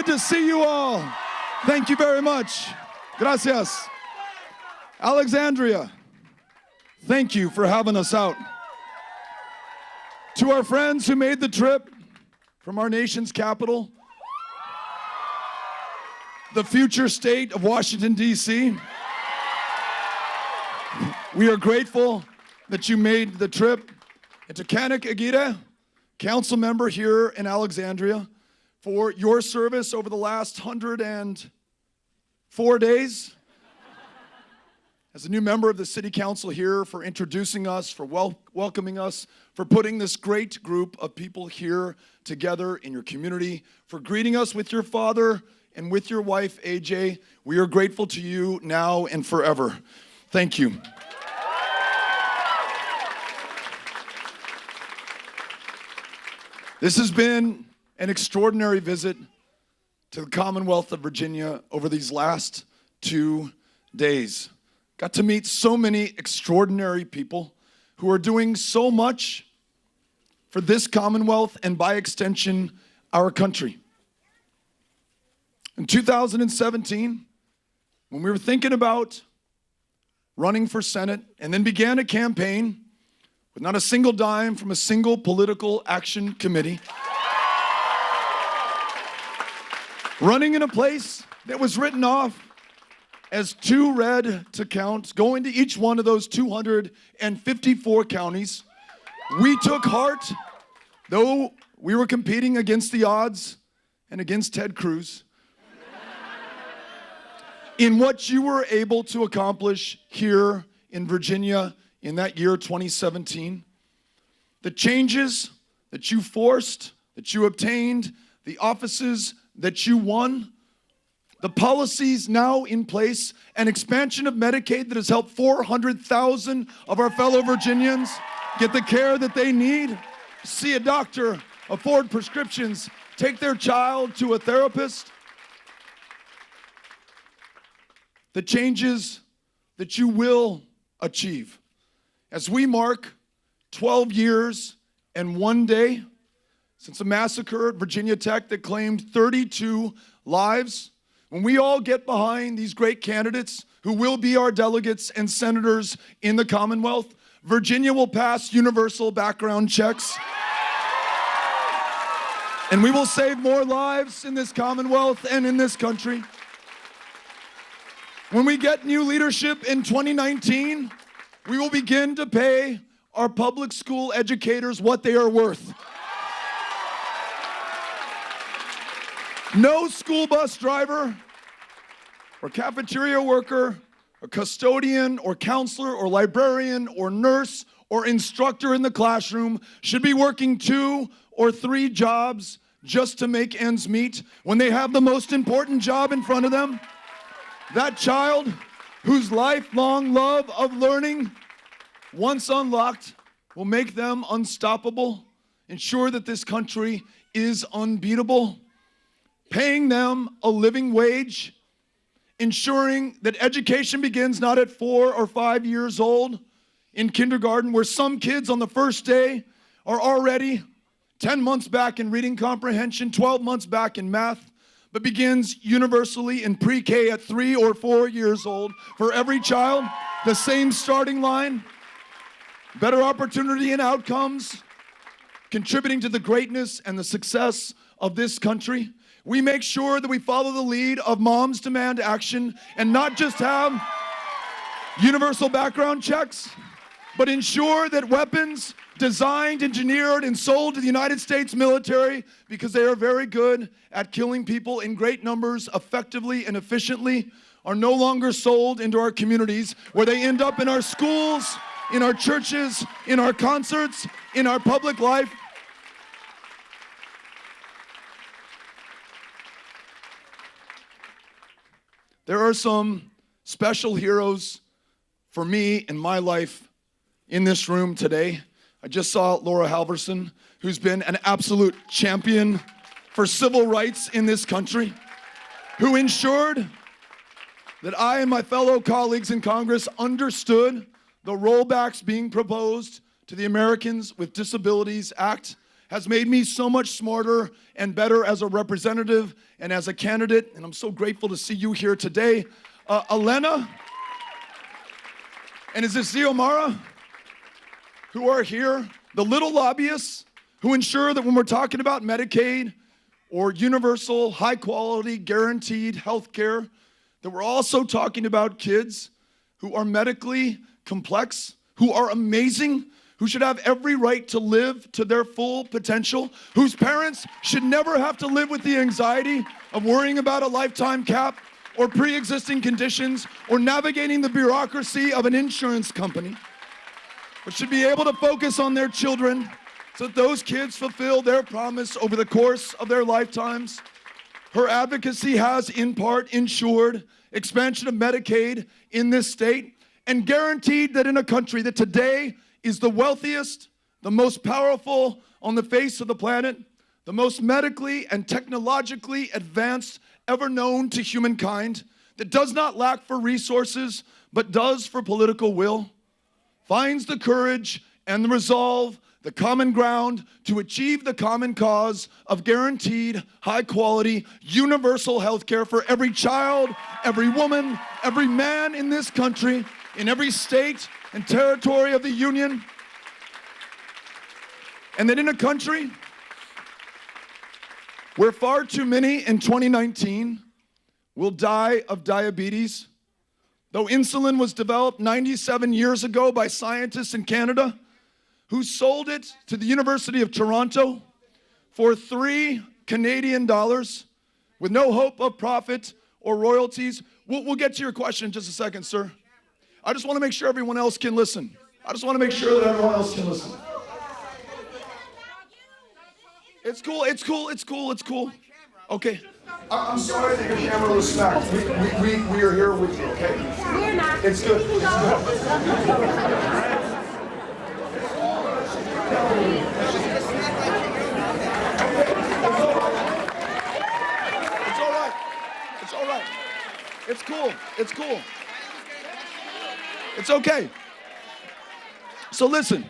good to see you all. Thank you very much. Gracias. Alexandria, thank you for having us out. To our friends who made the trip from our nation's capital, the future state of Washington, D.C., we are grateful that you made the trip. And to Kanik Aguirre, council member here in Alexandria, for your service over the last 104 days. As a new member of the city council here, for introducing us, for welcoming us, for putting this great group of people here together in your community, for greeting us with your father and with your wife, AJ. We are grateful to you now and forever. Thank you. This has been an extraordinary visit to the Commonwealth of Virginia over these last 2 days. Got to meet so many extraordinary people who are doing so much for this Commonwealth and by extension, our country. In 2017, when we were thinking about running for Senate and then began a campaign with not a single dime from a single political action committee, running in a place that was written off as too red to count, going to each one of those 254 counties. We took heart, though we were competing against the odds and against Ted Cruz, in what you were able to accomplish here in Virginia in that year, 2017. The changes that you forced, that you obtained, the offices that you won, the policies now in place, an expansion of Medicaid that has helped 400,000 of our fellow Virginians get the care that they need, see a doctor, afford prescriptions, take their child to a therapist. The changes that you will achieve. As we mark 12 years and 1 day since a massacre at Virginia Tech that claimed 32 lives, when we all get behind these great candidates who will be our delegates and senators in the Commonwealth, Virginia will pass universal background checks. And we will save more lives in this Commonwealth and in this country. When we get new leadership in 2019, we will begin to pay our public school educators what they are worth. No school bus driver or cafeteria worker or custodian or counselor or librarian or nurse or instructor in the classroom should be working 2 or 3 jobs just to make ends meet when they have the most important job in front of them. That child whose lifelong love of learning, once unlocked, will make them unstoppable, ensure that this country is unbeatable, paying them a living wage, ensuring that education begins not at 4 or 5 years old in kindergarten, where some kids on the first day are already 10 months back in reading comprehension, 12 months back in math, but begins universally in pre-K at 3 or 4 years old. For every child, the same starting line, better opportunity and outcomes, contributing to the greatness and the success of this country. We make sure that we follow the lead of Moms Demand Action and not just have universal background checks, but ensure that weapons designed, engineered, and sold to the United States military, because they are very good at killing people in great numbers effectively and efficiently, are no longer sold into our communities, where they end up in our schools, in our churches, in our concerts, in our public life. There are some special heroes for me in my life in this room today. I just saw Laura Halverson, who's been an absolute champion for civil rights in this country, who ensured that I and my fellow colleagues in Congress understood the rollbacks being proposed to the Americans with Disabilities Act has made me so much smarter and better as a representative and as a candidate, and I'm so grateful to see you here today. Elena, and is it Xiomara, who are here, the little lobbyists who ensure that when we're talking about Medicaid or universal, high-quality, guaranteed health care, that we're also talking about kids who are medically complex, who are amazing, who should have every right to live to their full potential, whose parents should never have to live with the anxiety of worrying about a lifetime cap or pre-existing conditions or navigating the bureaucracy of an insurance company, but should be able to focus on their children so that those kids fulfill their promise over the course of their lifetimes. Her advocacy has, in part, ensured expansion of Medicaid in this state and guaranteed that in a country that today is the wealthiest, the most powerful on the face of the planet, the most medically and technologically advanced ever known to humankind, that does not lack for resources, but does for political will, finds the courage and the resolve, the common ground to achieve the common cause of guaranteed, high-quality, universal health care for every child, every woman, every man in this country, in every state and territory of the Union. And that in a country where far too many in 2019 will die of diabetes, though insulin was developed 97 years ago by scientists in Canada who sold it to the University of Toronto for $3 Canadian with no hope of profit or royalties. We'll get to your question in just a second, sir. I just want to make sure everyone else can listen. I just want to make sure that everyone else can listen. It's cool, it's cool, it's cool, it's cool. Okay. I'm sorry that your camera was smacked. We are here with you, okay? We're not. It's good. It's good. It's all right. It's all right. It's cool. It's cool. It's okay. So listen.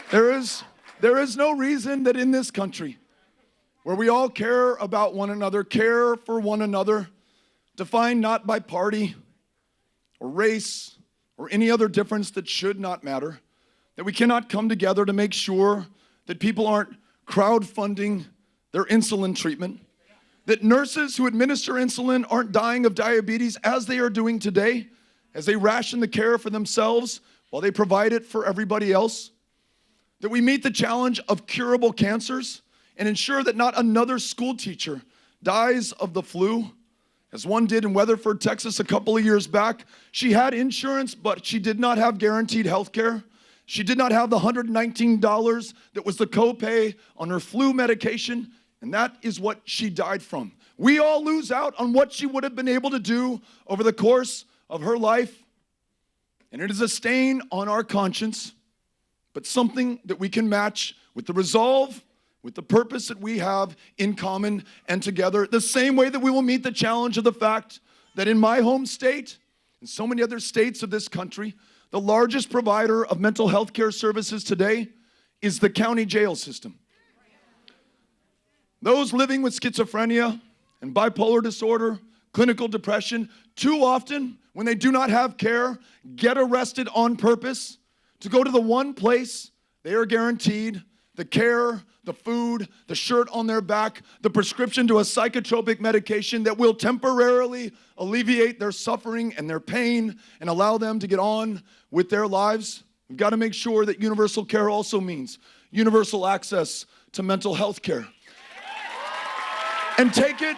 There is no reason that in this country, where we all care about one another, care for one another, defined not by party or race or any other difference that should not matter, that we cannot come together to make sure that people aren't crowdfunding their insulin treatment, that nurses who administer insulin aren't dying of diabetes as they are doing today, as they ration the care for themselves while they provide it for everybody else, that we meet the challenge of curable cancers and ensure that not another school teacher dies of the flu, as one did in Weatherford, Texas a couple of years back. She had insurance, but she did not have guaranteed health care. She did not have the $119 that was the copay on her flu medication, and that is what she died from. We all lose out on what she would have been able to do over the course of her life, and it is a stain on our conscience, but something that we can match with the resolve, with the purpose that we have in common and together, the same way that we will meet the challenge of the fact that in my home state, and so many other states of this country, the largest provider of mental health care services today is the county jail system. Those living with schizophrenia and bipolar disorder, clinical depression, too often, when they do not have care, get arrested on purpose to go to the one place they are guaranteed the care, the food, the shirt on their back, the prescription to a psychotropic medication that will temporarily alleviate their suffering and their pain and allow them to get on with their lives. We've got to make sure that universal care also means universal access to mental health care. And take it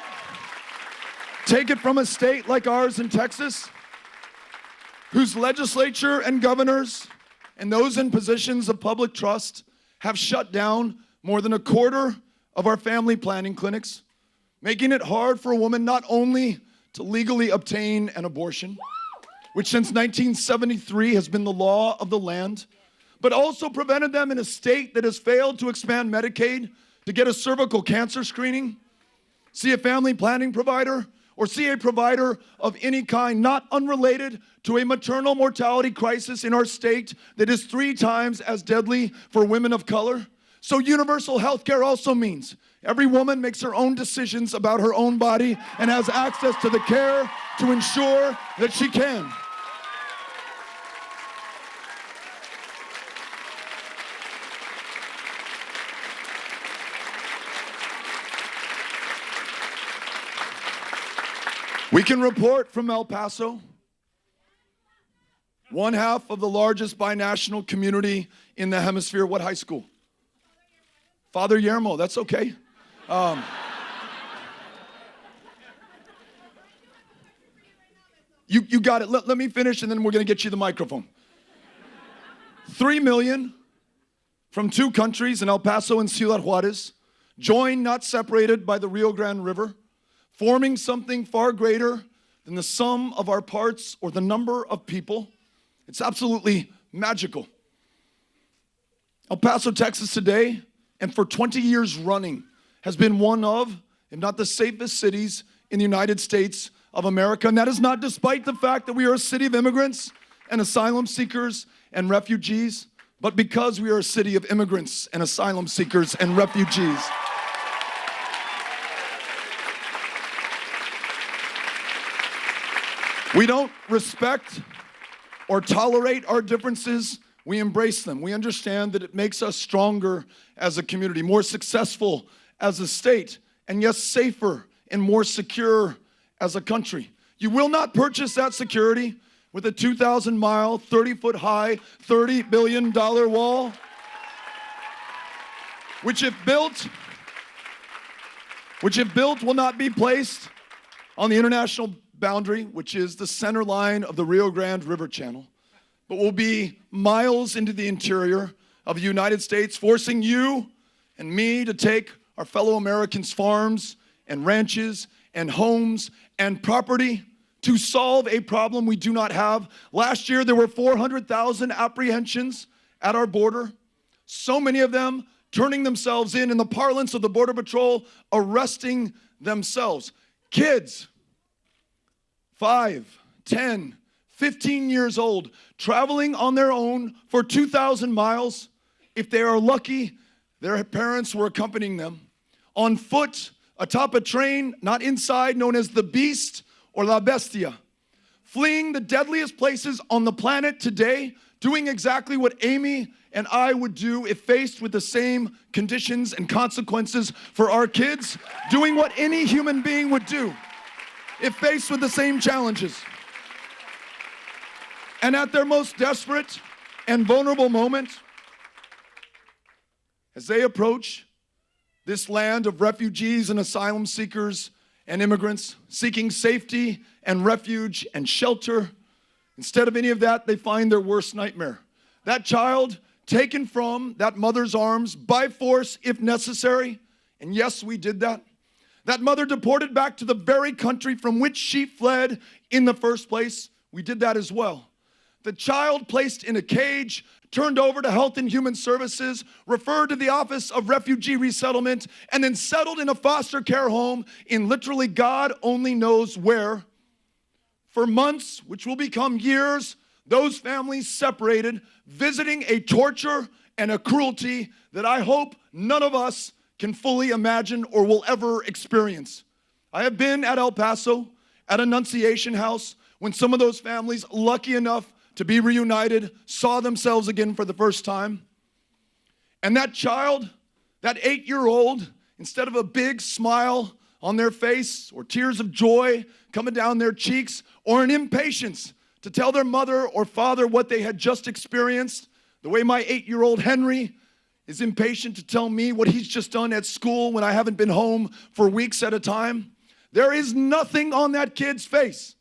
from a state like ours in Texas, whose legislature and governors and those in positions of public trust have shut down more than a quarter of our family planning clinics, making it hard for a woman not only to legally obtain an abortion, which since 1973 has been the law of the land, but also prevented them in a state that has failed to expand Medicaid to get a cervical cancer screening, see a family planning provider, or see a provider of any kind not unrelated to a maternal mortality crisis in our state that is 3 times as deadly for women of color. So universal health care also means every woman makes her own decisions about her own body and has access to the care to ensure that she can. We can report from El Paso, one half of the largest binational community in the hemisphere. What high school? Father Yermo, that's okay. You got it. Let me finish and then we're going to get you the microphone. 3 million from 2 countries in El Paso and Ciudad Juarez, joined, not separated by the Rio Grande River, forming something far greater than the sum of our parts or the number of people. It's absolutely magical. El Paso, Texas today, and for 20 years running, has been one of, if not the safest cities in the United States of America. And that is not despite the fact that we are a city of immigrants and asylum seekers and refugees, but because we are a city of immigrants and asylum seekers and refugees. We don't respect or tolerate our differences. We embrace them. We understand that it makes us stronger as a community, more successful as a state, and yes, safer and more secure as a country. You will not purchase that security with a 2,000-mile, 30-foot high, $30 billion wall, which if built will not be placed on the international boundary, which is the center line of the Rio Grande River channel, but will be miles into the interior of the United States, forcing you and me to take our fellow Americans' farms and ranches and homes and property to solve a problem we do not have. Last year, there were 400,000 apprehensions at our border, so many of them turning themselves in the parlance of the Border Patrol, arresting themselves. Kids, 5, 10, 15 years old, traveling on their own for 2,000 miles. If they are lucky, their parents were accompanying them. On foot, atop a train, not inside, known as the Beast or La Bestia. Fleeing the deadliest places on the planet today, doing exactly what Amy and I would do if faced with the same conditions and consequences for our kids. Doing what any human being would do if faced with the same challenges. And at their most desperate and vulnerable moment, as they approach this land of refugees and asylum seekers and immigrants, seeking safety and refuge and shelter, instead of any of that, they find their worst nightmare. That child taken from that mother's arms by force if necessary, and yes, we did that. That mother deported back to the very country from which she fled in the first place. We did that as well. The child placed in a cage, turned over to Health and Human Services, referred to the Office of Refugee Resettlement, and then settled in a foster care home in literally God only knows where. For months, which will become years, those families separated, visiting a torture and a cruelty that I hope none of us can fully imagine or will ever experience. I have been at El Paso, at Annunciation House, when some of those families, lucky enough to be reunited, saw themselves again for the first time. And that child, that 8-year-old, instead of a big smile on their face or tears of joy coming down their cheeks or an impatience to tell their mother or father what they had just experienced, the way my 8-year-old Henry is impatient to tell me what he's just done at school when I haven't been home for weeks at a time. There is nothing on that kid's face,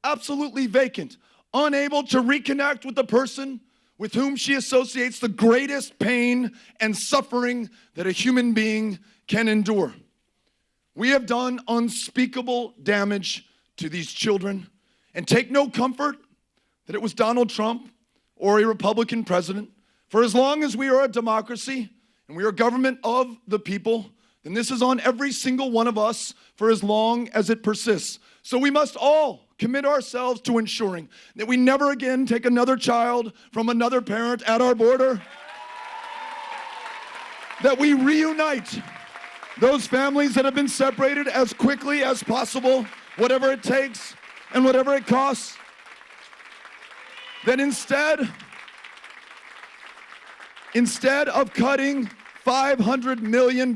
absolutely vacant, unable to reconnect with the person with whom she associates the greatest pain and suffering that a human being can endure. We have done unspeakable damage to these children, and take no comfort that it was Donald Trump or a Republican president. For as long as we are a democracy and we are a government of the people, then this is on every single one of us for as long as it persists. So we must all commit ourselves to ensuring that we never again take another child from another parent at our border, that we reunite those families that have been separated as quickly as possible, whatever it takes and whatever it costs, that instead of cutting $500 million,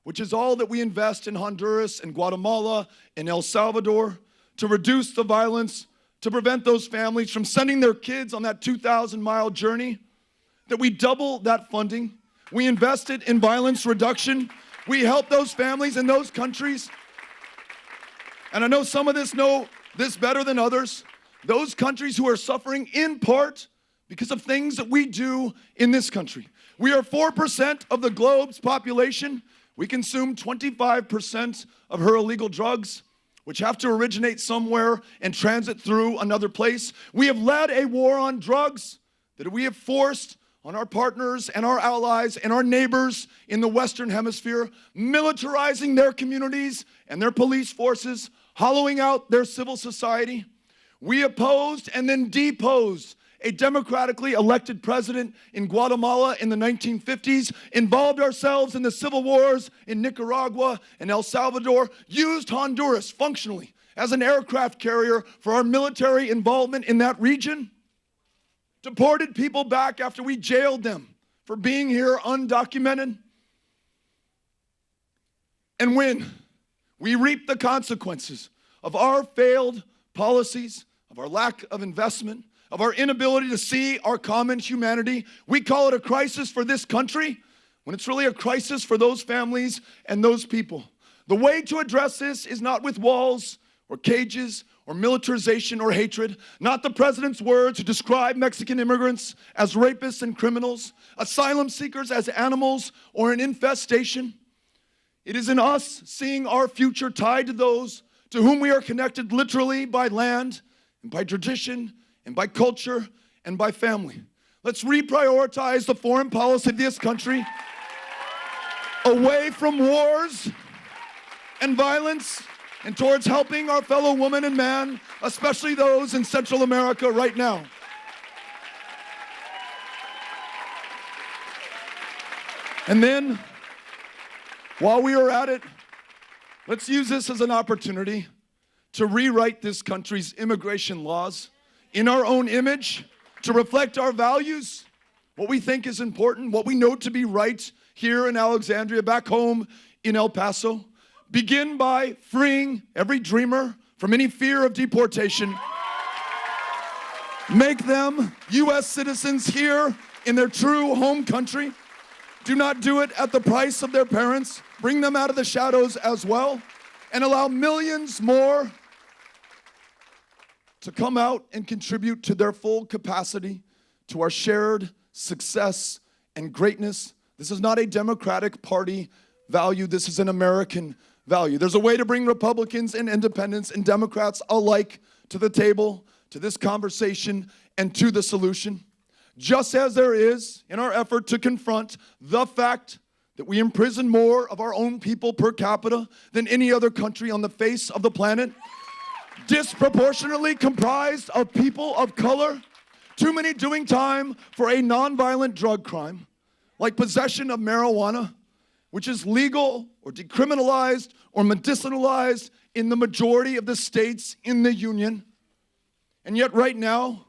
which is all that we invest in Honduras and Guatemala and El Salvador, to reduce the violence, to prevent those families from sending their kids on that 2,000-mile journey, that we double that funding. We invested in violence reduction. We help those families in those countries. And I know some of this know this better than others. Those countries who are suffering in part because of things that we do in this country. We are 4% of the globe's population. We consume 25% of her illegal drugs, which have to originate somewhere and transit through another place. We have led a war on drugs that we have forced on our partners and our allies and our neighbors in the Western Hemisphere, militarizing their communities and their police forces, hollowing out their civil society. We opposed and then deposed a democratically elected president in Guatemala in the 1950s, involved ourselves in the civil wars in Nicaragua and El Salvador, used Honduras functionally as an aircraft carrier for our military involvement in that region, deported people back after we jailed them for being here undocumented. And when we reap the consequences of our failed policies, of our lack of investment, of our inability to see our common humanity, we call it a crisis for this country, when it's really a crisis for those families and those people. The way to address this is not with walls or cages or militarization or hatred, not the president's words to describe Mexican immigrants as rapists and criminals, asylum seekers as animals or an infestation. It is in us seeing our future tied to those to whom we are connected literally by land and by tradition and by culture and by family. Let's reprioritize the foreign policy of this country away from wars and violence and towards helping our fellow woman and man, especially those in Central America right now. And then, while we are at it, let's use this as an opportunity to rewrite this country's immigration laws in our own image, to reflect our values, what we think is important, what we know to be right here in Alexandria, back home in El Paso. Begin by freeing every dreamer from any fear of deportation. Make them U.S. citizens here in their true home country. Do not do it at the price of their parents. Bring them out of the shadows as well, and allow millions more to come out and contribute to their full capacity to our shared success and greatness. This is not a Democratic Party value. This is an American value. There's a way to bring Republicans and independents and Democrats alike to the table, to this conversation, and to the solution. Just as there is in our effort to confront the fact that we imprison more of our own people per capita than any other country on the face of the planet, disproportionately comprised of people of color, too many doing time for a nonviolent drug crime, like possession of marijuana, which is legal or decriminalized or medicinalized in the majority of the states in the union. And yet right now,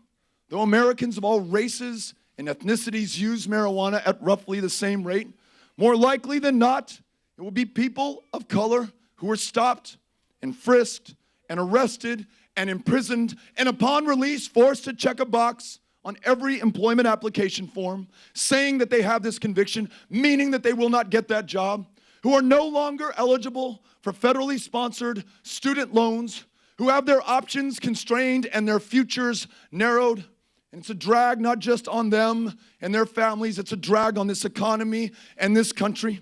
though Americans of all races and ethnicities use marijuana at roughly the same rate, more likely than not, it will be people of color who are stopped and frisked and arrested and imprisoned, and upon release forced to check a box on every employment application form saying that they have this conviction, meaning that they will not get that job, who are no longer eligible for federally sponsored student loans, who have their options constrained and their futures narrowed. And it's a drag not just on them and their families, it's a drag on this economy and this country.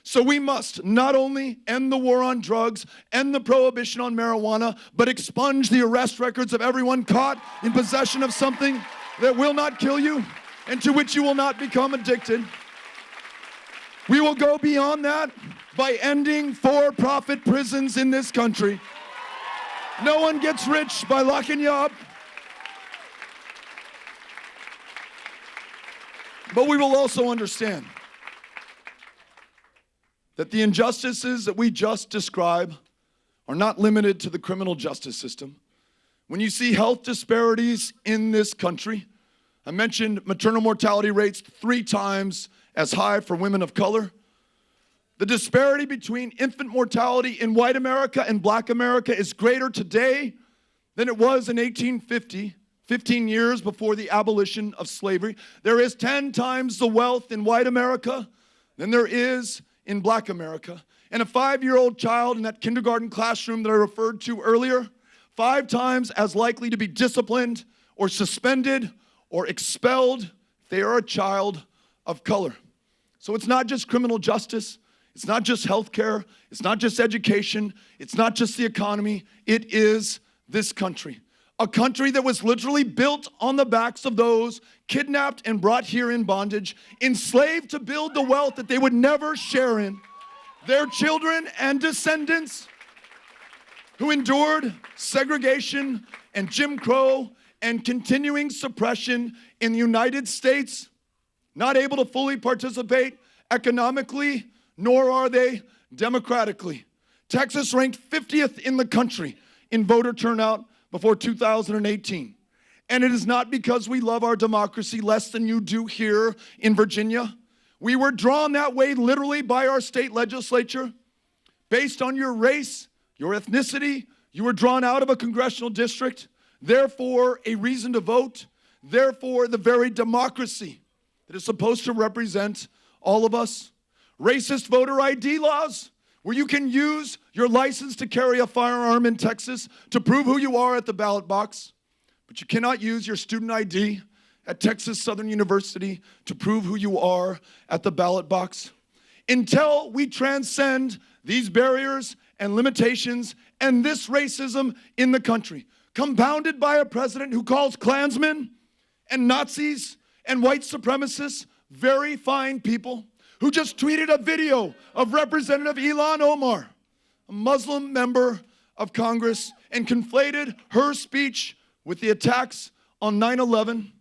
So we must not only end the war on drugs, end the prohibition on marijuana, but expunge the arrest records of everyone caught in possession of something that will not kill you and to which you will not become addicted. We will go beyond that by ending for-profit prisons in this country. No one gets rich by locking you up. But we will also understand that the injustices that we just described are not limited to the criminal justice system. When you see health disparities in this country, I mentioned maternal mortality rates 3 times as high for women of color. The disparity between infant mortality in white America and black America is greater today than it was in 1850, 15 years before the abolition of slavery. There is 10 times the wealth in white America than there is in black America. And a 5-year-old child in that kindergarten classroom that I referred to earlier, 5 times as likely to be disciplined or suspended or expelled if they are a child of color. So it's not just criminal justice, it's not just healthcare, it's not just education, it's not just the economy, it is this country. A country that was literally built on the backs of those kidnapped and brought here in bondage, enslaved to build the wealth that they would never share in. Their children and descendants who endured segregation and Jim Crow and continuing suppression in the United States, not able to fully participate economically, nor are they democratically. Texas ranked 50th in the country in voter turnout before 2018. And it is not because we love our democracy less than you do here in Virginia. We were drawn that way literally by our state legislature. Based on your race, your ethnicity, you were drawn out of a congressional district. Therefore, a reason to vote. Therefore, the very democracy that is supposed to represent all of us. Racist voter ID laws, where you can use your license to carry a firearm in Texas to prove who you are at the ballot box, but you cannot use your student ID at Texas Southern University to prove who you are at the ballot box. Until we transcend these barriers and limitations and this racism in the country, compounded by a president who calls Klansmen and Nazis and white supremacists very fine people, who just tweeted a video of Representative Ilhan Omar, a Muslim member of Congress, and conflated her speech with the attacks on 9/11.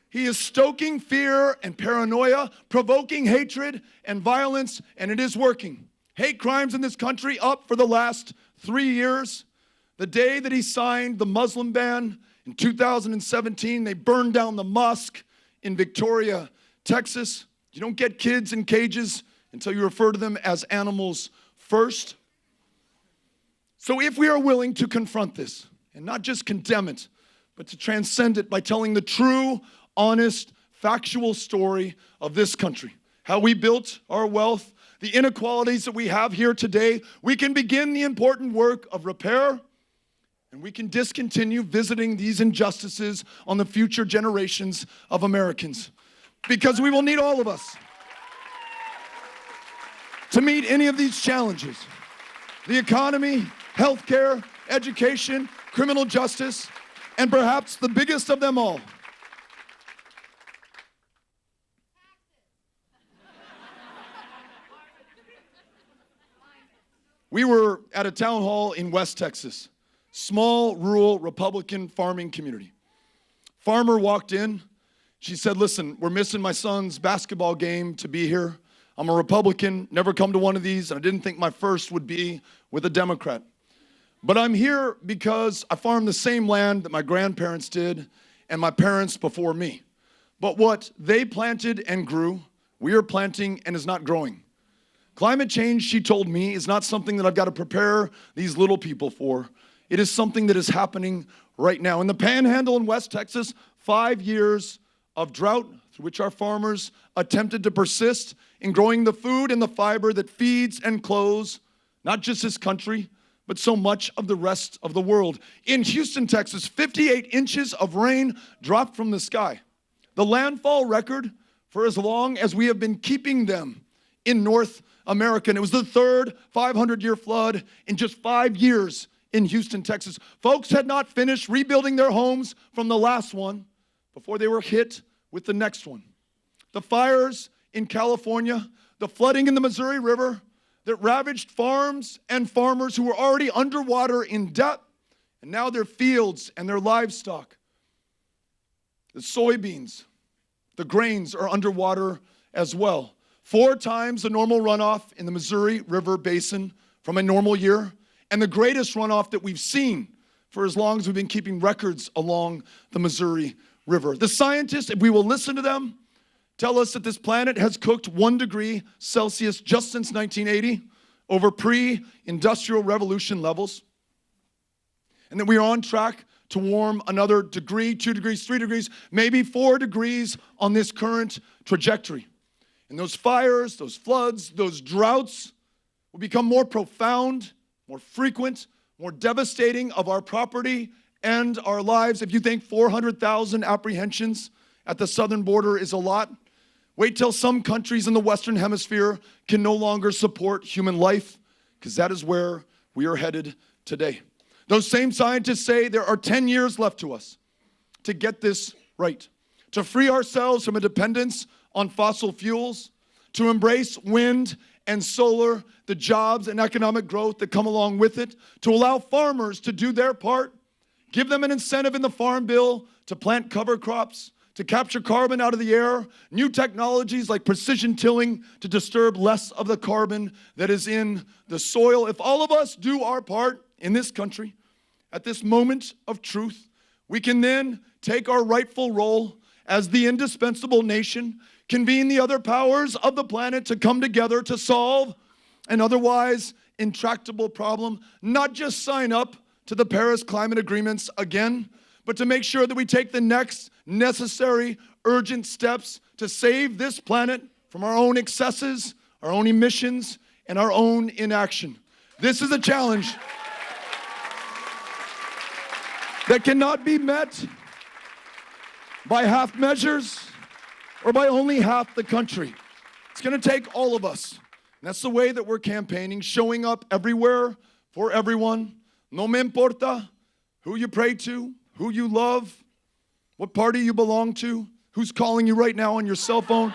He is stoking fear and paranoia, provoking hatred and violence, and it is working. Hate crimes in this country up for the last 3 years. The day that he signed the Muslim ban in 2017, they burned down the mosque in Victoria, Texas. You don't get kids in cages until you refer to them as animals first. So if we are willing to confront this, and not just condemn it, but to transcend it by telling the true, honest, factual story of this country, how we built our wealth, the inequalities that we have here today, we can begin the important work of repair, and we can discontinue visiting these injustices on the future generations of Americans. Because we will need all of us to meet any of these challenges. The economy, healthcare, education, criminal justice, and perhaps the biggest of them all, we were at a town hall in West Texas, small, rural, Republican farming community. Farmer walked in. She said, listen, we're missing my son's basketball game to be here. I'm a Republican, never come to one of these, and I didn't think my first would be with a Democrat. But I'm here because I farm the same land that my grandparents did and my parents before me. But what they planted and grew, we are planting and is not growing. Climate change, she told me, is not something that I've got to prepare these little people for. It is something that is happening right now. In the Panhandle in West Texas, 5 years of drought through which our farmers attempted to persist in growing the food and the fiber that feeds and clothes not just this country, but so much of the rest of the world. In Houston, Texas, 58 inches of rain dropped from the sky. The landfall record for as long as we have been keeping them in North America. And it was the third 500-year flood in just 5 years in Houston, Texas. Folks had not finished rebuilding their homes from the last one before they were hit with the next one. The fires in California, the flooding in the Missouri River, that ravaged farms and farmers who were already underwater in debt, and now their fields and their livestock, the soybeans, the grains are underwater as well. 4 times the normal runoff in the Missouri River Basin from a normal year, and the greatest runoff that we've seen for as long as we've been keeping records along the Missouri River. The scientists, if we will listen to them, tell us that this planet has cooked 1 degree Celsius just since 1980 over pre-industrial revolution levels, and that we are on track to warm another degree, 2 degrees, 3 degrees, maybe 4 degrees on this current trajectory. And those fires, those floods, those droughts will become more profound, more frequent, more devastating of our property and our lives. If you think 400,000 apprehensions at the southern border is a lot, wait till some countries in the Western Hemisphere can no longer support human life, because that is where we are headed today. Those same scientists say there are 10 years left to us to get this right, to free ourselves from a dependence on fossil fuels, to embrace wind and solar, the jobs and economic growth that come along with it, to allow farmers to do their part, give them an incentive in the Farm Bill to plant cover crops, to capture carbon out of the air, new technologies like precision tilling to disturb less of the carbon that is in the soil. If all of us do our part in this country, at this moment of truth, we can then take our rightful role as the indispensable nation, convene the other powers of the planet to come together to solve an otherwise intractable problem, not just sign up to the Paris climate agreements again, but to make sure that we take the next necessary, urgent steps to save this planet from our own excesses, our own emissions, and our own inaction. This is a challenge that cannot be met by half measures or by only half the country. It's going to take all of us. And that's the way that we're campaigning, showing up everywhere for everyone. No me importa who you pray to, who you love, what party you belong to, who's calling you right now on your cell phone,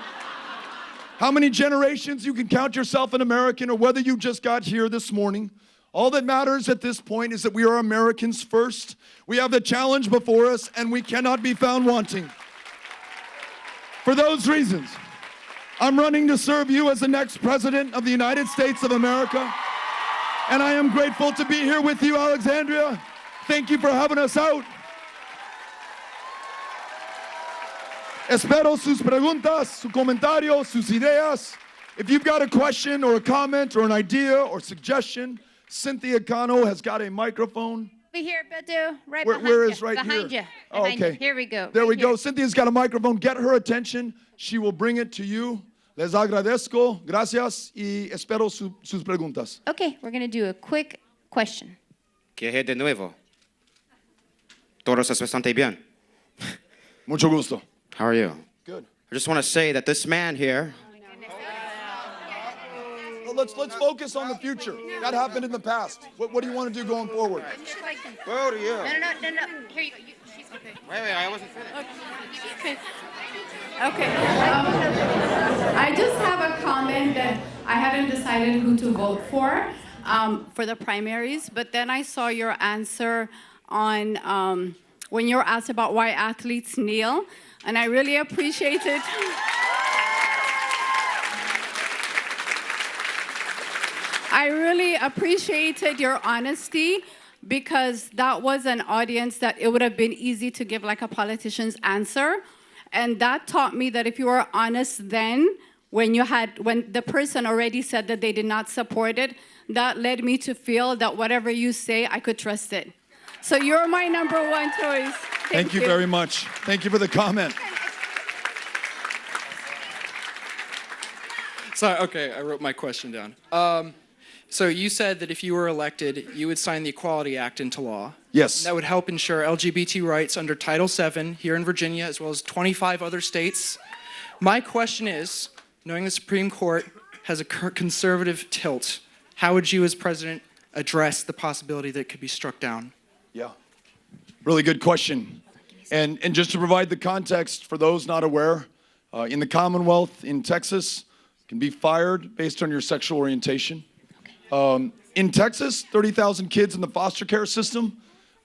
how many generations you can count yourself an American, or whether you just got here this morning. All that matters at this point is that we are Americans first. We have the challenge before us, and we cannot be found wanting. For those reasons, I'm running to serve you as the next President of the United States of America. And I am grateful to be here with you, Alexandria. Thank you for having us out. Espero sus preguntas, sus comentarios, sus ideas. If you've got a question or a comment or an idea or suggestion, Cynthia Cano has got a microphone. Over here, Beto, right Where behind is you. right behind here? you. Oh, Behind okay. you. Here we go. There right we go. here. Cynthia's got a microphone. Get her attention. She will bring it to you. Les agradezco. Gracias. Y espero sus preguntas. Okay, we're going to do a quick question. ¿Qué es de nuevo? Todos bastante bien. Mucho gusto. How are you? Good. I just want to say that this man here, Well, let's focus on the future. That happened in the past. What do you want to do going forward? Where are you? No. Here you go. She's okay. Wait, I wasn't finished. Okay. I just have a comment that I hadn't decided who to vote for the primaries, but then I saw your answer on when you were asked about why athletes kneel, and I really appreciated. I really appreciated your honesty, because that was an audience that it would have been easy to give like a politician's answer. And that taught me that if you were honest then, when the person already said that they did not support it, that led me to feel that whatever you say, I could trust it. So you're my number one choice. Thank you very much. Thank you for the comment. So, okay, I wrote my question down. So you said that if you were elected, you would sign the Equality Act into law. Yes. That would help ensure LGBT rights under Title VII here in Virginia, as well as 25 other states. My question is, knowing the Supreme Court has a conservative tilt, how would you as president address the possibility that it could be struck down? Yeah. Really good question. And just to provide the context for those not aware, in the Commonwealth in Texas, you can be fired based on your sexual orientation. In Texas, 30,000 kids in the foster care system.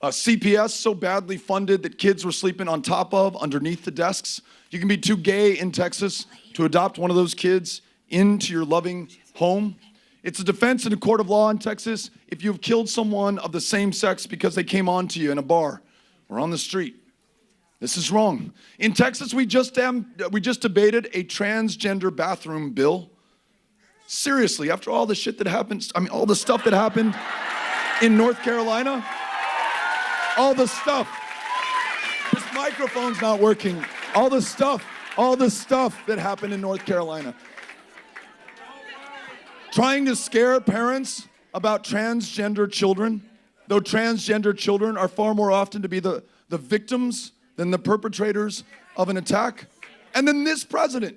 CPS so badly funded that kids were sleeping on top of, underneath the desks. You can be too gay in Texas to adopt one of those kids into your loving home. It's a defense in a court of law in Texas if you've killed someone of the same sex because they came on to you in a bar or on the street. This is wrong. In Texas, we just debated a transgender bathroom bill. Seriously, after all the shit that happened, all the stuff that happened in North Carolina, all the stuff. This microphone's not working. All the stuff that happened in North Carolina. Trying to scare parents about transgender children, though transgender children are far more often to be the victims than the perpetrators of an attack. And then this president,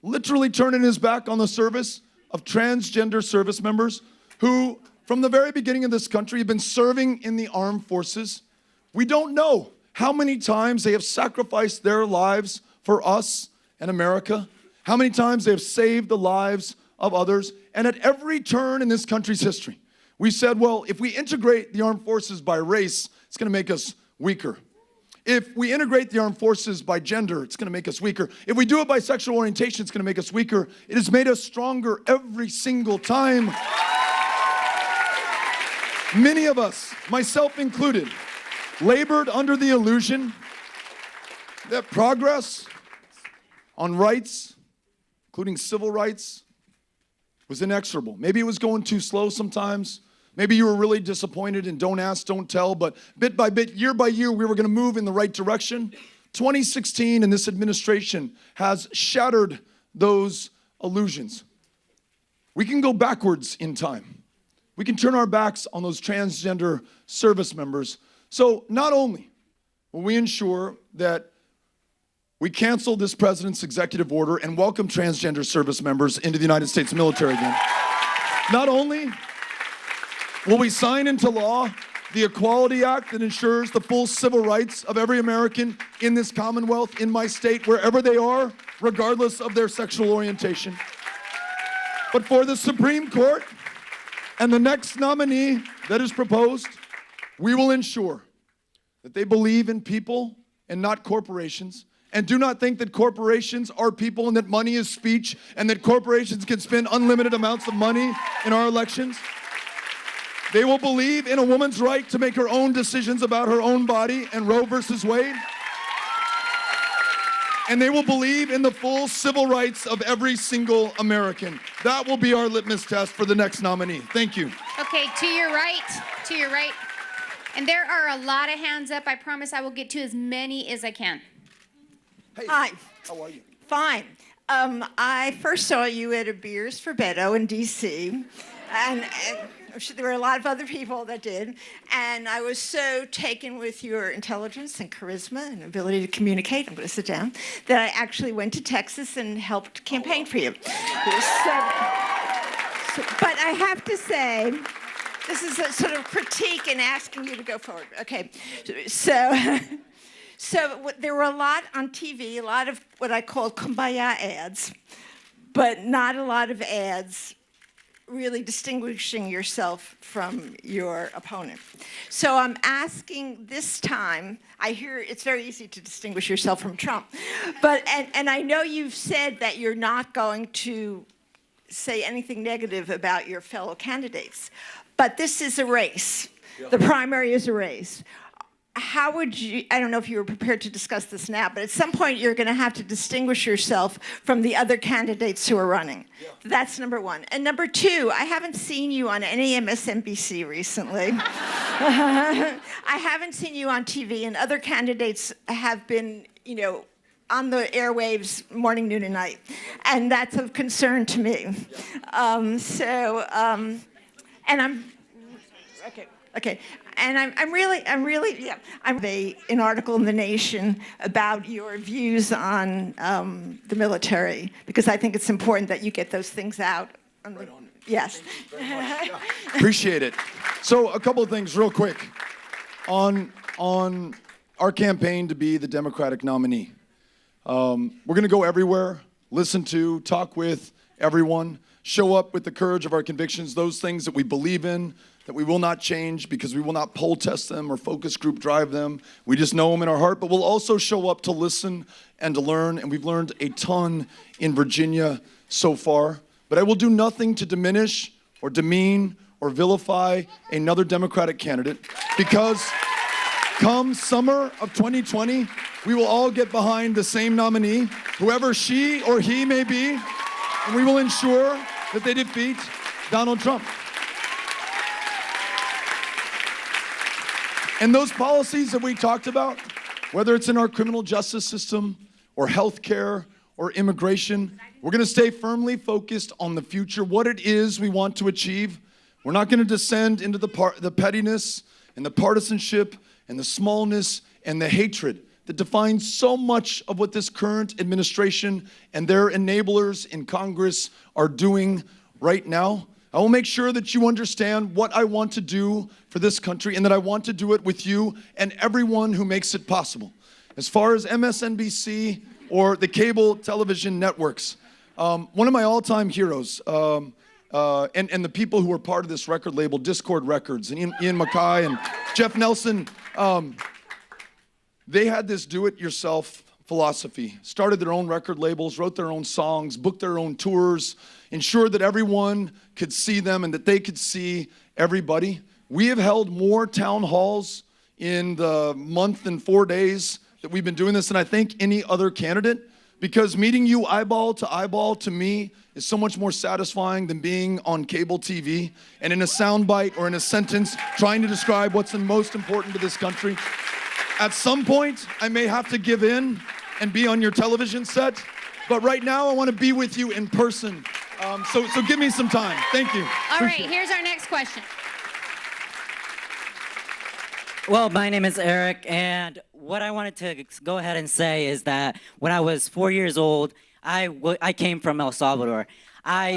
literally turning his back on the service of transgender service members who, from the very beginning of this country, have been serving in the armed forces. We don't know how many times they have sacrificed their lives for us and America, how many times they have saved the lives of others. And at every turn in this country's history, we said, well, if we integrate the armed forces by race, it's going to make us weaker. If we integrate the armed forces by gender, it's going to make us weaker. If we do it by sexual orientation, it's going to make us weaker. It has made us stronger every single time. Many of us, myself included, labored under the illusion that progress on rights, including civil rights, was inexorable. Maybe it was going too slow sometimes. Maybe you were really disappointed in don't ask, don't tell, but bit by bit, year by year, we were going to move in the right direction. 2016 and this administration has shattered those illusions. We can go backwards in time. We can turn our backs on those transgender service members. So not only will we ensure that we cancel this president's executive order and welcome transgender service members into the United States military again. Not only will we sign into law the Equality Act that ensures the full civil rights of every American in this Commonwealth, in my state, wherever they are, regardless of their sexual orientation. But for the Supreme Court and the next nominee that is proposed, we will ensure that they believe in people and not corporations, and do not think that corporations are people and that money is speech and that corporations can spend unlimited amounts of money in our elections. They will believe in a woman's right to make her own decisions about her own body and Roe versus Wade. And they will believe in the full civil rights of every single American. That will be our litmus test for the next nominee. Thank you. Okay, to your right, to your right. And there are a lot of hands up. I promise I will get to as many as I can. Hey, Hi. how are you? Fine. I first saw you at a Beers for Beto in D.C., and there were a lot of other people that did, and I was so taken with your intelligence and charisma and ability to communicate, I'm going to sit down, that I actually went to Texas and helped campaign for you. But I have to say, this is a sort of critique in asking you to go forward. Okay, So there were a lot on TV, a lot of what I call kumbaya ads, but not a lot of ads really distinguishing yourself from your opponent. So I'm asking this time, I hear it's very easy to distinguish yourself from Trump, but and I know you've said that you're not going to say anything negative about your fellow candidates, but this is a race. Yeah. The primary is a race. How would you, I don't know if you were prepared to discuss this now, but at some point you're going to have to distinguish yourself from the other candidates who are running. Yeah. That's number one. And number two, I haven't seen you on any MSNBC recently. I haven't seen you on TV, and other candidates have been, on the airwaves morning, noon, and night. And that's of concern to me. Yeah. And I'm, okay. And I'm really, an article in The Nation about your views on the military, because I think it's important that you get those things out. Right on. Yes. Yeah. Appreciate it. So a couple of things real quick on our campaign to be the Democratic nominee. We're going to go everywhere, listen to, talk with everyone. Show up with the courage of our convictions, those things that we believe in, that we will not change because we will not poll test them or focus group drive them. We just know them in our heart, but we'll also show up to listen and to learn, and we've learned a ton in Virginia so far. But I will do nothing to diminish or demean or vilify another Democratic candidate, because come summer of 2020, we will all get behind the same nominee, whoever she or he may be, and we will ensure that they defeat Donald Trump. And those policies that we talked about, whether it's in our criminal justice system or healthcare or immigration, we're going to stay firmly focused on the future, what it is we want to achieve. We're not going to descend into the pettiness and the partisanship and the smallness and the hatred that defines so much of what this current administration and their enablers in Congress are doing right now. I will make sure that you understand what I want to do for this country, and that I want to do it with you and everyone who makes it possible. As far as MSNBC or the cable television networks, one of my all-time heroes, and the people who were part of this record label, Discord Records, and Ian Mackay and Jeff Nelson, they had this do-it-yourself philosophy, started their own record labels, wrote their own songs, booked their own tours, ensured that everyone could see them and that they could see everybody. We have held more town halls in the month and 4 days that we've been doing this than I think any other candidate, because meeting you eyeball to me is so much more satisfying than being on cable TV and in a soundbite or in a sentence trying to describe what's the most important to this country. At some point, I may have to give in and be on your television set, but right now I want to be with you in person. So give me some time. Thank you. All right, here's our next question. Well, my name is Eric, and what I wanted to go ahead and say is that when I was 4 years old, I came from El Salvador. My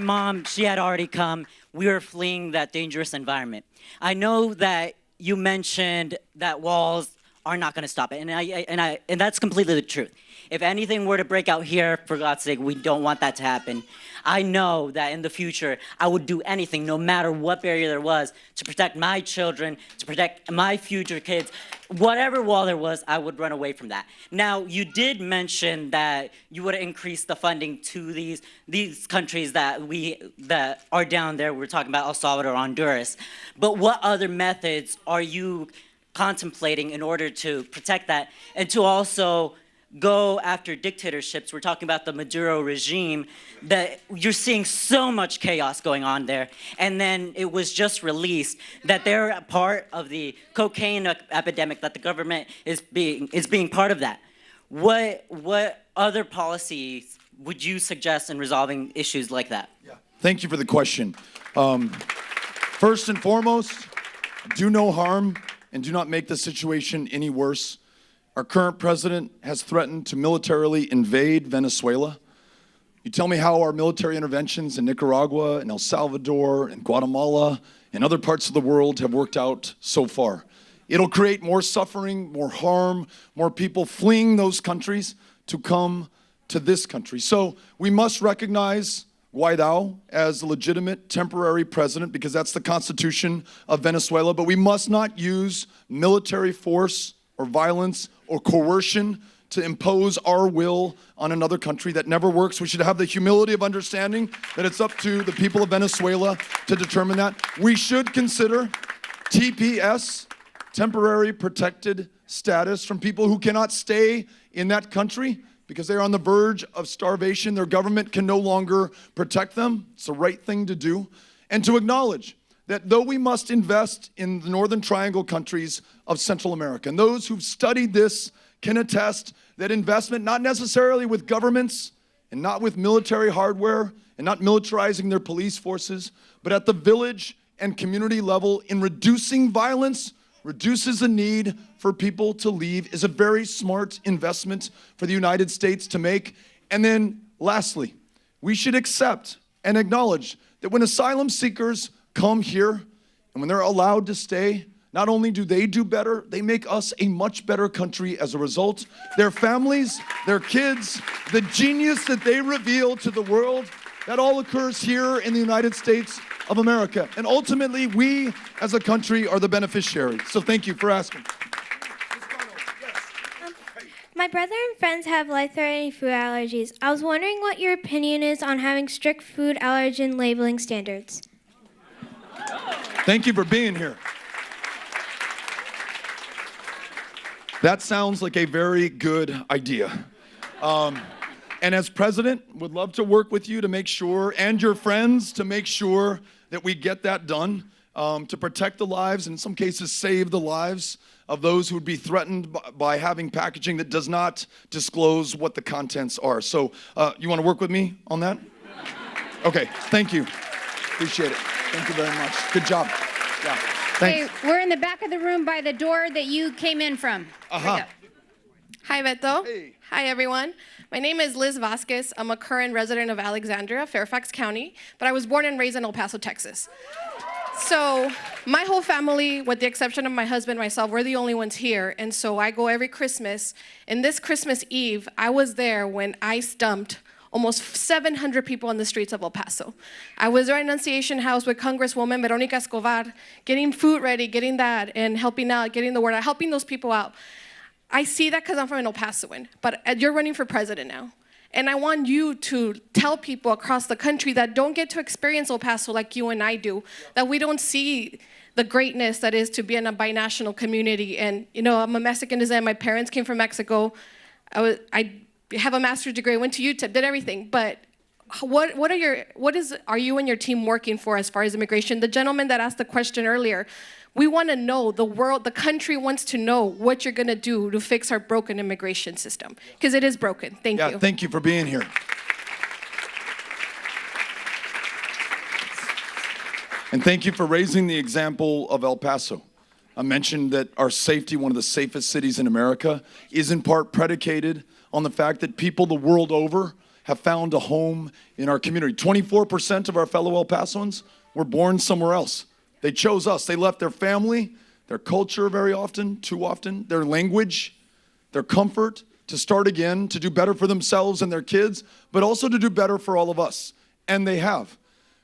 mom, she had already come. We were fleeing that dangerous environment. I know that you mentioned that walls are not going to stop it, and that's completely the truth. If anything were to break out here, for God's sake, we don't want that to happen. I know that in the future, I would do anything, no matter what barrier there was, to protect my children, to protect my future kids. Whatever wall there was, I would run away from that. Now, you did mention that you would increase the funding to these countries that are down there. We're talking about El Salvador, Honduras. But what other methods are you contemplating in order to protect that and to also go after dictatorships? We're talking about the Maduro regime, that you're seeing so much chaos going on there. And then it was just released that they're a part of the cocaine epidemic, that the government is being part of that. What other policies would you suggest in resolving issues like that? Yeah. Thank you for the question. First and foremost, do no harm and do not make the situation any worse. Our current president has threatened to militarily invade Venezuela. You tell me how our military interventions in Nicaragua and El Salvador and Guatemala and other parts of the world have worked out so far. It'll create more suffering, more harm, more people fleeing those countries to come to this country. So we must recognize Guaidó as a legitimate temporary president, because that's the constitution of Venezuela, but we must not use military force or violence or coercion to impose our will on another country. That never works. We should have the humility of understanding that it's up to the people of Venezuela to determine that. We should consider TPS, temporary protected status, from people who cannot stay in that country because they are on the verge of starvation. Their government can no longer protect them. It's the right thing to do. And to acknowledge that though we must invest in the Northern Triangle countries of Central America, and those who've studied this can attest that investment, not necessarily with governments and not with military hardware and not militarizing their police forces, but at the village and community level in reducing violence, reduces the need for people to leave, is a very smart investment for the United States to make. And then lastly, we should accept and acknowledge that when asylum seekers come here and when they're allowed to stay, Not only do they do better, they make us a much better country as a result. Their families, their kids, the genius that they reveal to the world, that all occurs here in the United States of America. And ultimately, we as a country are the beneficiaries. So thank you for asking. My brother and friends have life-threatening food allergies. I was wondering what your opinion is on having strict food allergen labeling standards. Thank you for being here. That sounds like a very good idea. And as president, would love to work with you to make sure, and your friends, to make sure that we get that done, to protect the lives, and in some cases save the lives of those who would be threatened by having packaging that does not disclose what the contents are. So you want to work with me on that? Okay, thank you. Appreciate it. Thank you very much. Good job. Yeah. Thanks. Okay, we're in the back of the room by the door that you came in from. Uh-huh. Hi, Beto. Hey. Hi, everyone. My name is Liz Vasquez. I'm a current resident of Alexandria, Fairfax County, but I was born and raised in El Paso, Texas. So my whole family, with the exception of my husband and myself, we're the only ones here. And so I go every Christmas. And this Christmas Eve, I was there when ICE dumped almost 700 people on the streets of El Paso. I was there at Annunciation House with Congresswoman Veronica Escobar, getting food ready, getting that, and helping out, getting the word out, helping those people out. I see that because I'm from El Pasoan, but you're running for president now. And I want you to tell people across the country that don't get to experience El Paso like you and I do, that we don't see the greatness that is to be in a binational community. And, you know, I'm a Mexican descent. My parents came from Mexico. I have a master's degree. I went to UTEP, did everything. But are you and your team working for as far as immigration? The gentleman that asked the question earlier, we want to know, the country wants to know what you're going to do to fix our broken immigration system, because it is broken. Thank you. Yeah, thank you for being here. And thank you for raising the example of El Paso. I mentioned that our safety, one of the safest cities in America, is in part predicated on the fact that people the world over have found a home in our community. 24% of our fellow El Pasoans were born somewhere else. They chose us. They left their family, their culture very often, too often, their language, their comfort, to start again, to do better for themselves and their kids, but also to do better for all of us. And they have.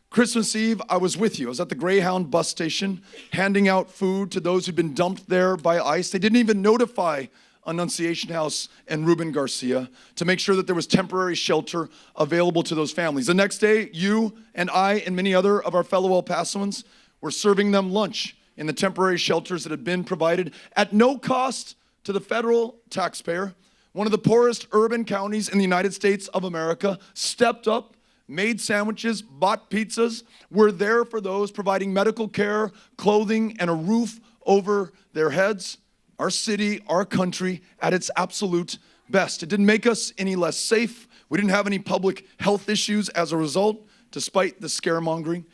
Christmas Eve, I was with you. I was at the Greyhound bus station, handing out food to those who'd been dumped there by ICE. They didn't even notify Annunciation House and Ruben Garcia to make sure that there was temporary shelter available to those families. The next day, you and I and many other of our fellow El Pasoans were serving them lunch in the temporary shelters that had been provided at no cost to the federal taxpayer. One of the poorest urban counties in the United States of America stepped up, made sandwiches, bought pizzas, were there for those providing medical care, clothing, and a roof over their heads. Our city, our country, at its absolute best. It didn't make us any less safe. We didn't have any public health issues as a result, despite the scaremongering.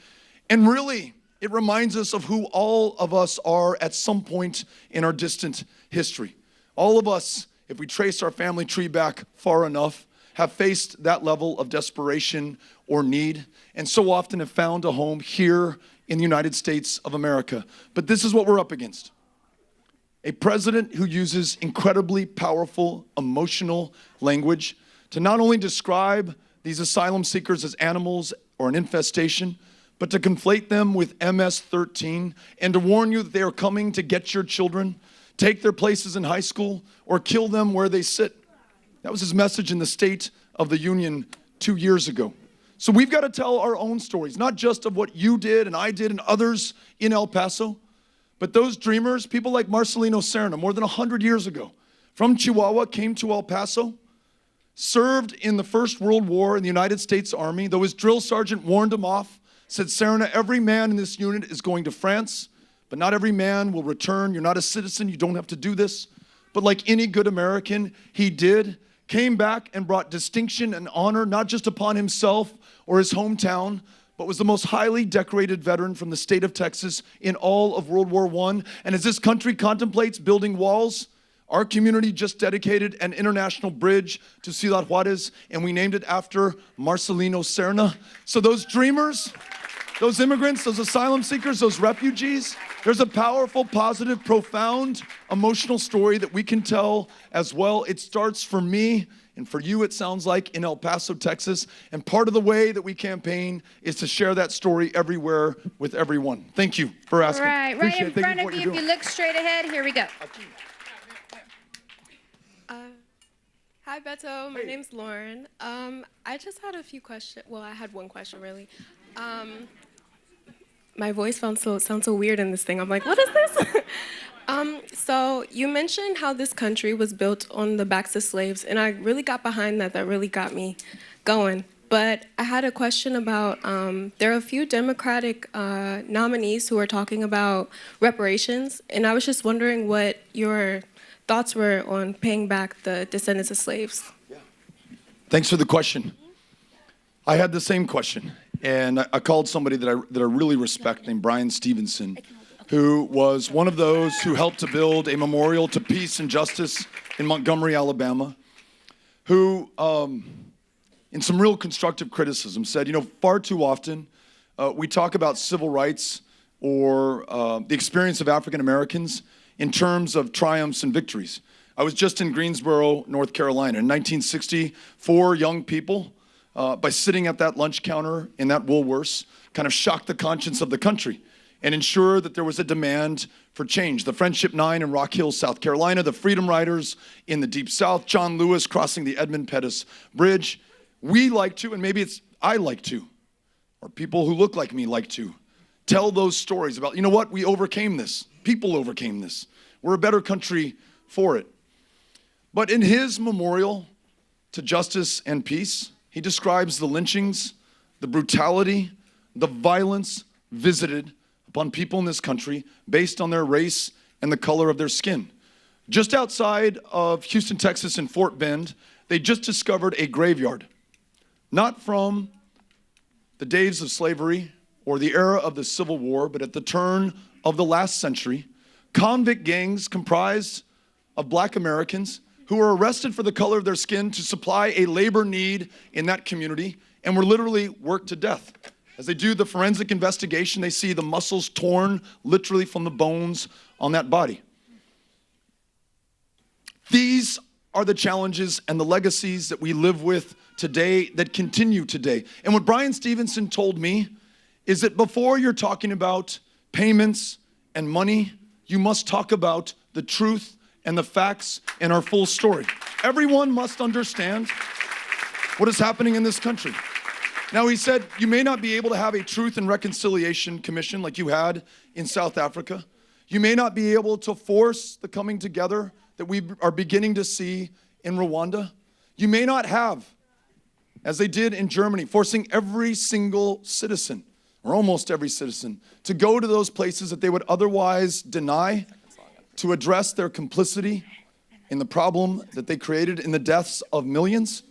And really, it reminds us of who all of us are at some point in our distant history. All of us, if we trace our family tree back far enough, have faced that level of desperation or need, and so often have found a home here in the United States of America. But this is what we're up against. A president who uses incredibly powerful, emotional language to not only describe these asylum seekers as animals or an infestation, but to conflate them with MS-13 and to warn you that they are coming to get your children, take their places in high school, or kill them where they sit. That was his message in the State of the Union 2 years ago. So we've got to tell our own stories, not just of what you did and I did and others in El Paso, but those dreamers, people like Marcelino Serna, more than 100 years ago, from Chihuahua, came to El Paso, served in the First World War in the United States Army, though his drill sergeant warned him off, said, Serna, every man in this unit is going to France, but not every man will return. You're not a citizen. You don't have to do this. But like any good American, he did, came back and brought distinction and honor, not just upon himself or his hometown, but was the most highly decorated veteran from the state of Texas in all of World War I. And as this country contemplates building walls, our community just dedicated an international bridge to Ciudad Juarez, and we named it after Marcelino Serna. So those dreamers, those immigrants, those asylum seekers, those refugees, There's a powerful, positive, profound, emotional story that we can tell as well. It starts for me, and for you, it sounds like, in El Paso, Texas. And part of the way that we campaign is to share that story everywhere with everyone. Thank you for asking. Right Appreciate in it. Thank front for of what you. you're If you doing. look straight ahead, here we go. Hi, Beto. My name's Lauren. I just had a few questions. Well, I had one question, really. My voice sounds so weird in this thing. I'm like, what is this? So you mentioned how this country was built on the backs of slaves, and I really got behind that. That really got me going. But I had a question about, there are a few Democratic nominees who are talking about reparations, and I was just wondering what your thoughts were on paying back the descendants of slaves. Thanks for the question. I had the same question, and I called somebody that I really respect named Brian Stevenson, who was one of those who helped to build a memorial to peace and justice in Montgomery, Alabama, who, in some real constructive criticism, said, far too often we talk about civil rights or the experience of African Americans in terms of triumphs and victories. I was just in Greensboro, North Carolina. In 1960, 4 young people, by sitting at that lunch counter in that Woolworths, kind of shocked the conscience of the country and ensured that there was a demand for change. The Friendship 9 in Rock Hill, South Carolina, the Freedom Riders in the Deep South, John Lewis crossing the Edmund Pettus Bridge. We like to, and maybe it's I like to, or people who look like me like to, tell those stories about, what, we overcame this. People overcame this. We're a better country for it. But in his memorial to justice and peace, he describes the lynchings, the brutality, the violence visited upon people in this country based on their race and the color of their skin. Just outside of Houston, Texas, in Fort Bend, they just discovered a graveyard, not from the days of slavery or the era of the Civil War, but at the turn of the last century, convict gangs comprised of Black Americans who were arrested for the color of their skin to supply a labor need in that community and were literally worked to death. As they do the forensic investigation, they see the muscles torn literally from the bones on that body. These are the challenges and the legacies that we live with today, that continue today. And what Brian Stevenson told me is that before you're talking about payments and money, you must talk about the truth and the facts and our full story. Everyone must understand what is happening in this country. Now, he said, you may not be able to have a Truth and Reconciliation Commission like you had in South Africa. You may not be able to force the coming together that we are beginning to see in Rwanda. You may not have, as they did in Germany, forcing every single citizen, or almost every citizen, to go to those places that they would otherwise deny to address their complicity in the problem that they created in the deaths of millions.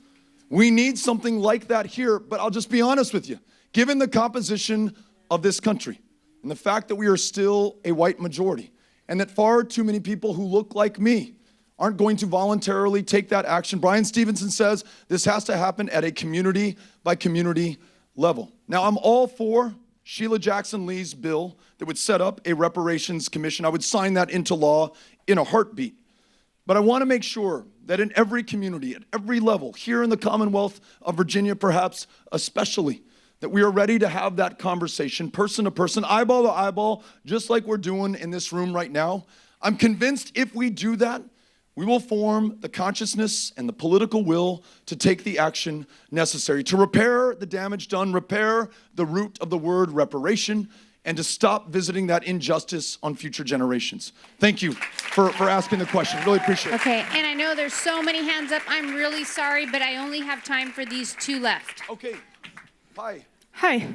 We need something like that here, but I'll just be honest with you. Given the composition of this country and the fact that we are still a white majority and that far too many people who look like me aren't going to voluntarily take that action, Brian Stevenson says this has to happen at a community by community level. Now, I'm all for Sheila Jackson Lee's bill that would set up a reparations commission. I would sign that into law in a heartbeat. But I want to make sure that in every community, at every level, here in the Commonwealth of Virginia perhaps especially, that we are ready to have that conversation, person to person, eyeball to eyeball, just like we're doing in this room right now. I'm convinced if we do that, we will form the consciousness and the political will to take the action necessary to repair the damage done, repair the root of the word reparation, and to stop visiting that injustice on future generations. Thank you for asking the question. Really appreciate it. Okay, and I know there's so many hands up. I'm really sorry, but I only have time for these 2 left. Okay. Hi. Hi.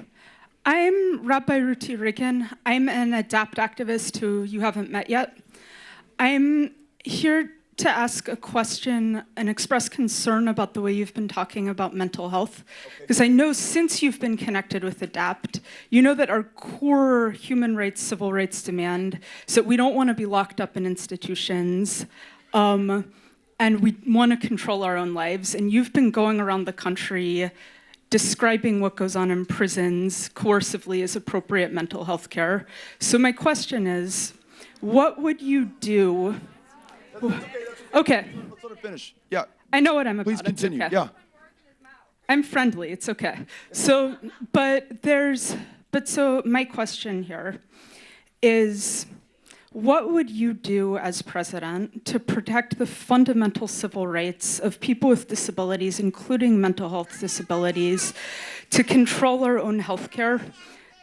I'm Rabbi Ruti Riggin. I'm an ADAPT activist who you haven't met yet. I'm here to ask a question and express concern about the way you've been talking about mental health. Because I know since you've been connected with ADAPT, you know that our core human rights, civil rights demand is that we don't want to be locked up in institutions, and we want to control our own lives. And you've been going around the country describing what goes on in prisons coercively as appropriate mental health care. So my question is, what would you do? Okay. Let's let her finish. Yeah. I know what I'm about. Please continue. Okay. Yeah. I'm friendly. It's okay. So my question here is, what would you do as president to protect the fundamental civil rights of people with disabilities, including mental health disabilities, to control our own healthcare,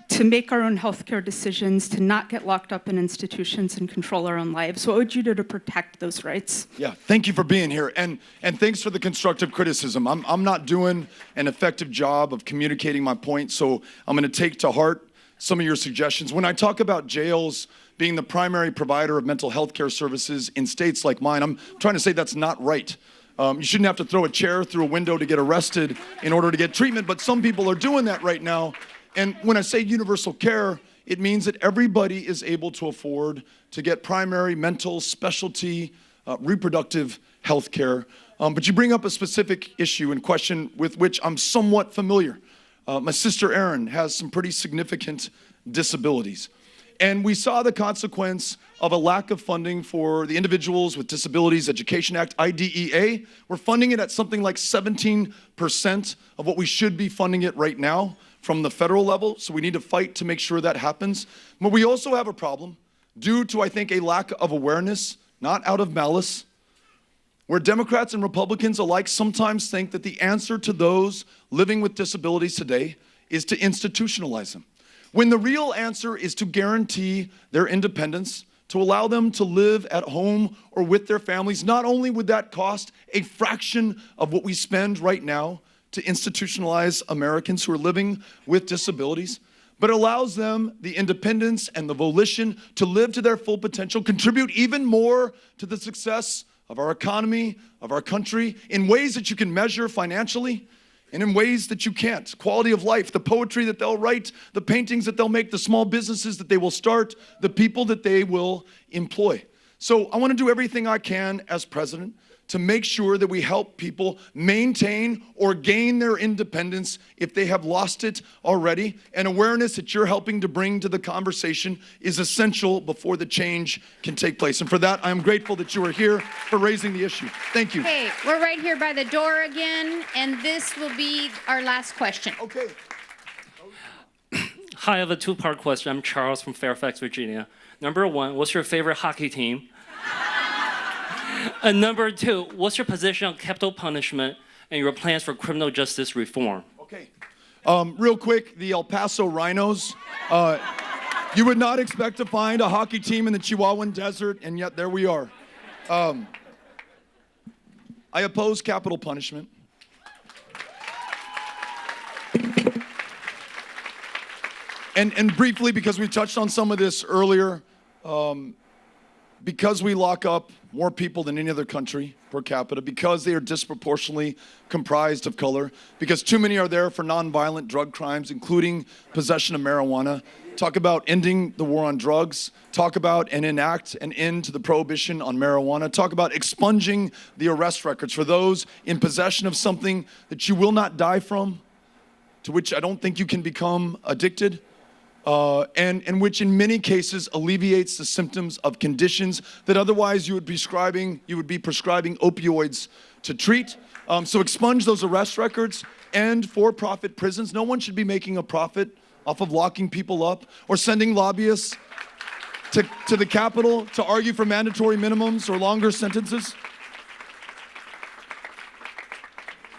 to make our own healthcare decisions, to not get locked up in institutions and control our own lives? What would you do to protect those rights? Yeah, thank you for being here, and thanks for the constructive criticism. I'm not doing an effective job of communicating my point, so I'm going to take to heart some of your suggestions. When I talk about jails being the primary provider of mental health care services in states like mine, I'm trying to say that's not right. You shouldn't have to throw a chair through a window to get arrested in order to get treatment, but some people are doing that right now. And when I say universal care, it means that everybody is able to afford to get primary mental specialty, reproductive health care. But you bring up a specific issue and question with which I'm somewhat familiar. My sister Erin has some pretty significant disabilities. And we saw the consequence of a lack of funding for the Individuals with Disabilities Education Act, IDEA. We're funding it at something like 17% of what we should be funding it right now from the federal level, so we need to fight to make sure that happens. But we also have a problem due to, I think, a lack of awareness, not out of malice, where Democrats and Republicans alike sometimes think that the answer to those living with disabilities today is to institutionalize them, when the real answer is to guarantee their independence, to allow them to live at home or with their families. Not only would that cost a fraction of what we spend right now to institutionalize Americans who are living with disabilities, but allows them the independence and the volition to live to their full potential, contribute even more to the success of our economy, of our country, in ways that you can measure financially, and in ways that you can't. Quality of life, the poetry that they'll write, the paintings that they'll make, the small businesses that they will start, the people that they will employ. So I want to do everything I can as president to make sure that we help people maintain or gain their independence if they have lost it already. And awareness that you're helping to bring to the conversation is essential before the change can take place. And for that, I'm grateful that you are here for raising the issue. Thank you. Okay, we're right here by the door again, and this will be our last question. Okay. Hi, I have a two-part question. I'm Charles from Fairfax, Virginia. Number one, what's your favorite hockey team? And number two, what's your position on capital punishment and your plans for criminal justice reform? Okay. Real quick, the El Paso Rhinos. You would not expect to find a hockey team in the Chihuahuan Desert, and yet there we are. I oppose capital punishment. And briefly, because we touched on some of this earlier, because we lock up more people than any other country per capita, because they are disproportionately comprised of color, because too many are there for nonviolent drug crimes, including possession of marijuana. Talk about ending the war on drugs. Talk about and enact an end to the prohibition on marijuana. Talk about expunging the arrest records for those in possession of something that you will not die from, to which I don't think you can become addicted. And which in many cases alleviates the symptoms of conditions that otherwise you would be prescribing opioids to treat. So expunge those arrest records and for-profit prisons. No one should be making a profit off of locking people up or sending lobbyists to the Capitol to argue for mandatory minimums or longer sentences.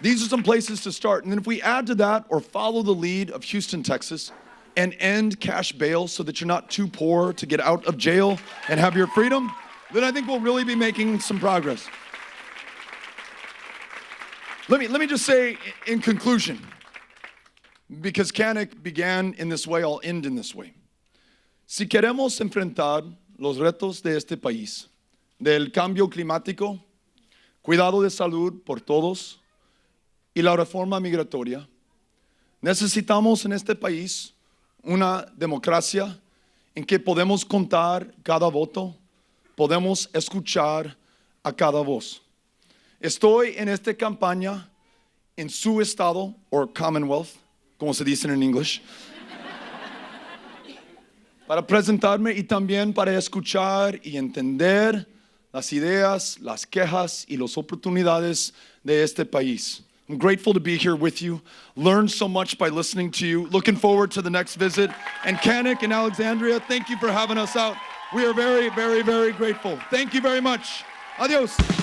These are some places to start. And then if we add to that or follow the lead of Houston, Texas, and end cash bail so that you're not too poor to get out of jail and have your freedom, then I think we'll really be making some progress. Let me just say in conclusion, because Kanik began in this way, I'll end in this way. Si queremos enfrentar los retos de este país, del cambio climático, cuidado de salud por todos y la reforma migratoria, necesitamos en este país una democracia en que podemos contar cada voto, podemos escuchar a cada voz. Estoy en esta campaña en su estado, or Commonwealth, como se dicen en English, para presentarme y también para escuchar y entender las ideas, las quejas y las oportunidades de este país. I'm grateful to be here with you. Learned so much by listening to you. Looking forward to the next visit. And Canik and Alexandria, thank you for having us out. We are very, very, very grateful. Thank you very much. Adios.